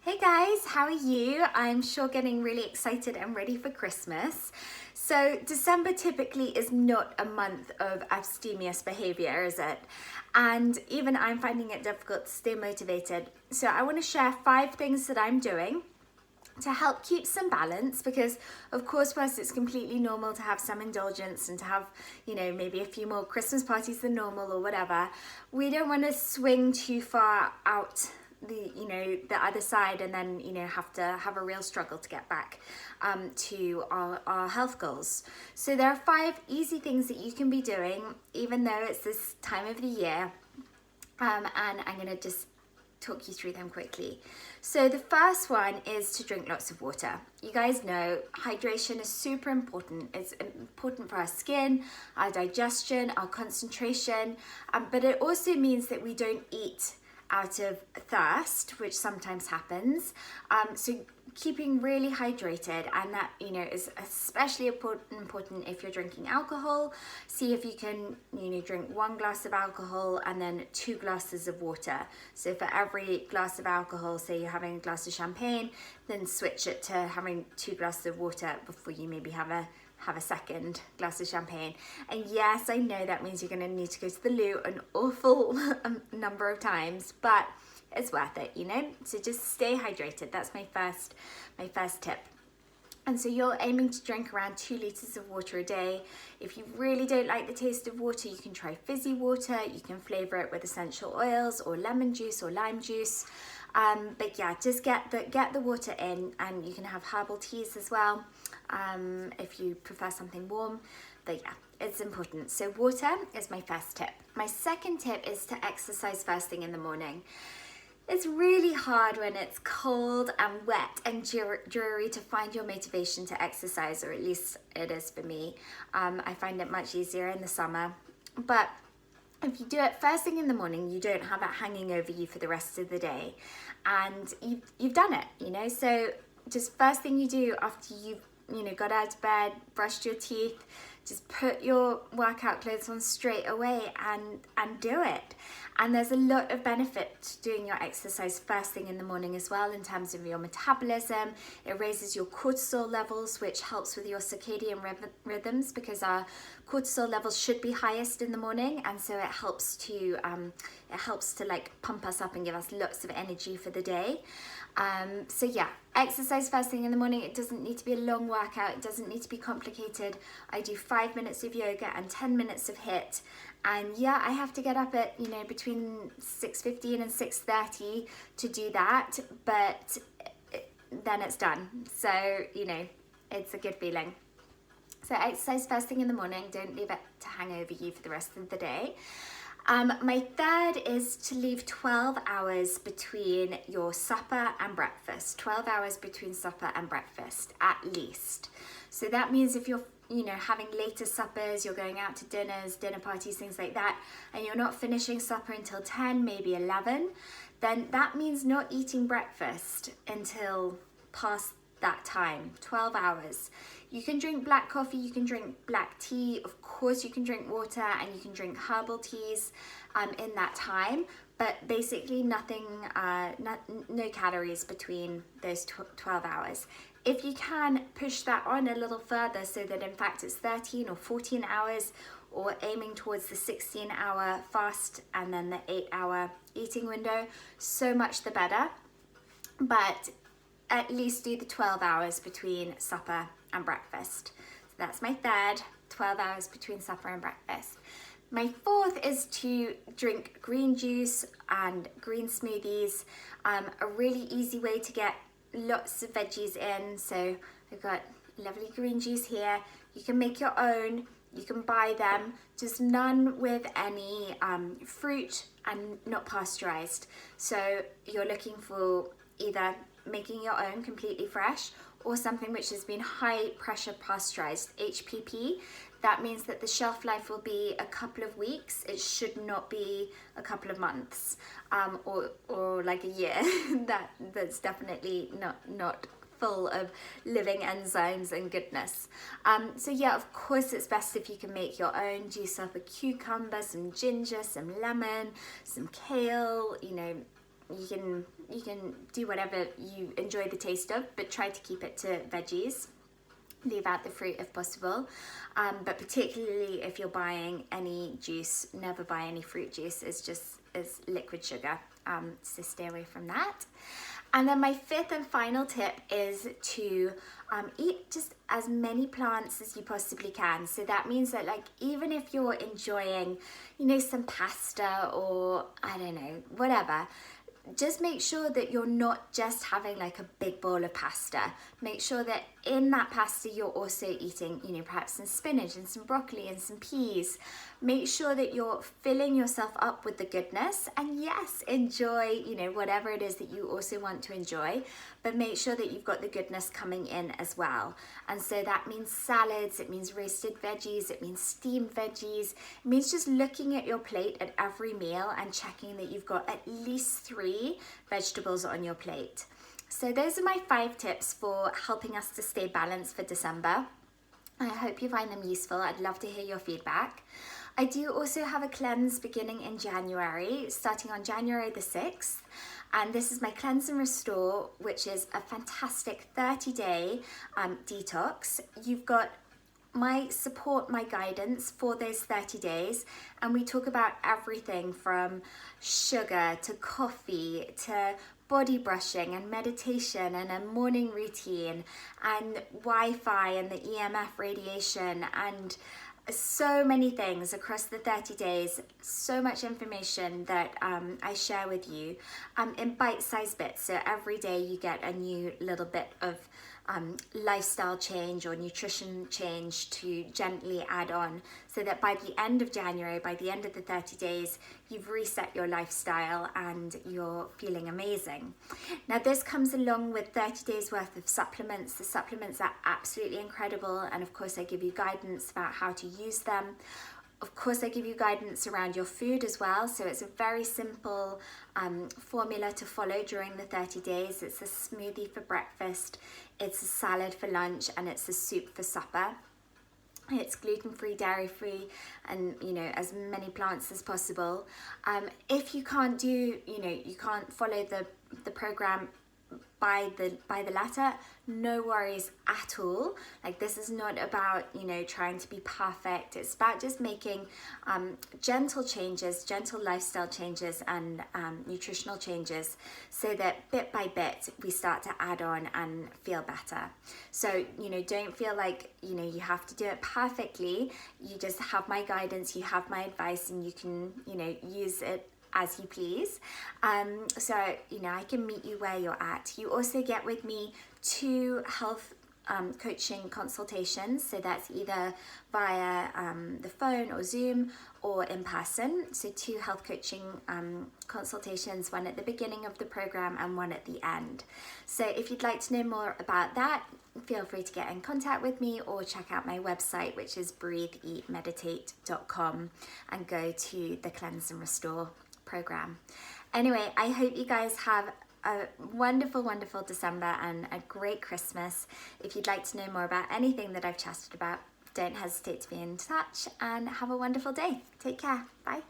Hey guys, how are you? I'm sure getting really excited and ready for Christmas. So December typically is not a month of abstemious behavior, is it? And even I'm finding it difficult to stay motivated. So I want to share 5 things that I'm doing to help keep some balance, because of course whilst it's completely normal to have some indulgence and to have, maybe a few more Christmas parties than normal or whatever, we don't want to swing too far out the other side and then have to have a real struggle to get back to our health goals. So there are 5 easy things that you can be doing even though it's this time of the year, and I'm going to just talk you through them quickly. So the first one is to drink lots of water. You guys know hydration is super important. It's important for our skin, our digestion, our concentration, but it also means that we don't eat out of thirst, which sometimes happens. So keeping really hydrated, and that is especially important if you're drinking alcohol. See if you can drink 1 glass of alcohol and then 2 glasses of water. So for every glass of alcohol, say you're having a glass of champagne, then switch it to having 2 glasses of water before you maybe have a second glass of champagne. And yes, I know that means you're going to need to go to the loo an awful number of times, but it's worth it, so just stay hydrated. That's my first tip. And so you're aiming to drink around 2 litres of water a day. If you really don't like the taste of water, you can try fizzy water. You can flavour it with essential oils or lemon juice or lime juice. But yeah, just get the water in, and you can have herbal teas as well if you prefer something warm. But yeah, it's important. So water is my first tip. My second tip is to exercise first thing in the morning. It's really hard when it's cold and wet and dreary to find your motivation to exercise, or at least it is for me. I find it much easier in the summer. But if you do it first thing in the morning, you don't have it hanging over you for the rest of the day, and you've done it, So just first thing you do after you've got out of bed, brushed your teeth, just put your workout clothes on straight away and do it. And there's a lot of benefit to doing your exercise first thing in the morning as well, in terms of your metabolism. It raises your cortisol levels, which helps with your circadian rhythms, because our cortisol levels should be highest in the morning, and so it helps to like pump us up and give us lots of energy for the day. So yeah, exercise first thing in the morning. It doesn't need to be a long workout. It doesn't need to be complicated. I do 5 minutes of yoga and 10 minutes of HIIT. And yeah, I have to get up at, between 6:15 and 6:30 to do that, but then it's done. So, it's a good feeling. So exercise first thing in the morning. Don't leave it to hang over you for the rest of the day. My third is to leave 12 hours between your supper and breakfast. 12 hours between supper and breakfast, at least. So that means if you're having later suppers, you're going out to dinners, dinner parties, things like that, and you're not finishing supper until 10, maybe 11, then that means not eating breakfast until past that time, 12 hours. You can drink black coffee, you can drink black tea, of course you can drink water, and you can drink herbal teas in that time, but basically nothing, no calories between those 12 hours. If you can push that on a little further, so that in fact it's 13 or 14 hours, or aiming towards the 16-hour fast and then the 8-hour eating window, so much the better. But at least do the 12 hours between supper and breakfast. So that's my third, 12 hours between supper and breakfast. My fourth is to drink green juice and green smoothies. A really easy way to get lots of veggies in. So I've got lovely green juice here. You can make your own, you can buy them, just none with any fruit and not pasteurized. So you're looking for either making your own completely fresh, or something which has been high pressure pasteurized, HPP. That means that the shelf life will be a couple of weeks. It should not be a couple of months, or like a year. That's definitely not full of living enzymes and goodness. So yeah, of course it's best if you can make your own. Juice up a cucumber, some ginger, some lemon, some kale, you can do whatever you enjoy the taste of, but try to keep it to veggies. Leave out the fruit if possible, but particularly if you're buying any juice, never buy any fruit juice. It's liquid sugar, so stay away from that. And then my fifth and final tip is to eat just as many plants as you possibly can. So that means that, like, even if you're enjoying, you know, some pasta or I don't know, whatever, just make sure that you're not just having like a big bowl of pasta. Make sure that in that pasta you're also eating, you know, perhaps some spinach and some broccoli and some peas. Make sure that you're filling yourself up with the goodness, and yes, enjoy, you know, whatever it is that you also want to enjoy, but make sure that you've got the goodness coming in as well. And so that means salads, it means roasted veggies, it means steamed veggies, it means just looking at your plate at every meal and checking that you've got at least 3 vegetables on your plate. So those are my 5 tips for helping us to stay balanced for December. I hope you find them useful. I'd love to hear your feedback. I do also have a cleanse beginning in January, starting on January the 6th. And this is my Cleanse and Restore, which is a fantastic 30-day detox. You've got my support, my guidance for those 30 days. And we talk about everything from sugar to coffee to body brushing and meditation and a morning routine and Wi-Fi and the EMF radiation and so many things across the 30 days, so much information that I share with you in bite-sized bits. So every day you get a new little bit of lifestyle change or nutrition change to gently add on, so that by the end of January, by the end of the 30 days, you've reset your lifestyle and you're feeling amazing. Now this comes along with 30 days worth of supplements. The supplements are absolutely incredible, and of course I give you guidance about how to use them. Of course, I give you guidance around your food as well. So it's a very simple formula to follow during the 30 days. It's a smoothie for breakfast, it's a salad for lunch, and it's a soup for supper. It's gluten-free, dairy-free, and, you know, as many plants as possible. If you can't do, you know, you can't follow the program by the letter, no worries at all. Like, this is not about, you know, trying to be perfect. It's about just making gentle changes, gentle lifestyle changes and nutritional changes, so that bit by bit we start to add on and feel better. So, you know, don't feel like, you know, you have to do it perfectly. You just have my guidance, you have my advice, and you can, you know, use it as you please. So, you know, I can meet you where you're at. You also get with me 2 health coaching consultations. So that's either via the phone or Zoom or in person. So 2 health coaching consultations, one at the beginning of the program and one at the end. So if you'd like to know more about that, feel free to get in contact with me or check out my website, which is breatheeatmeditate.com, and go to the Cleanse and Restore program. Anyway, I hope you guys have a wonderful, wonderful December and a great Christmas. If you'd like to know more about anything that I've chatted about, don't hesitate to be in touch, and have a wonderful day. Take care. Bye.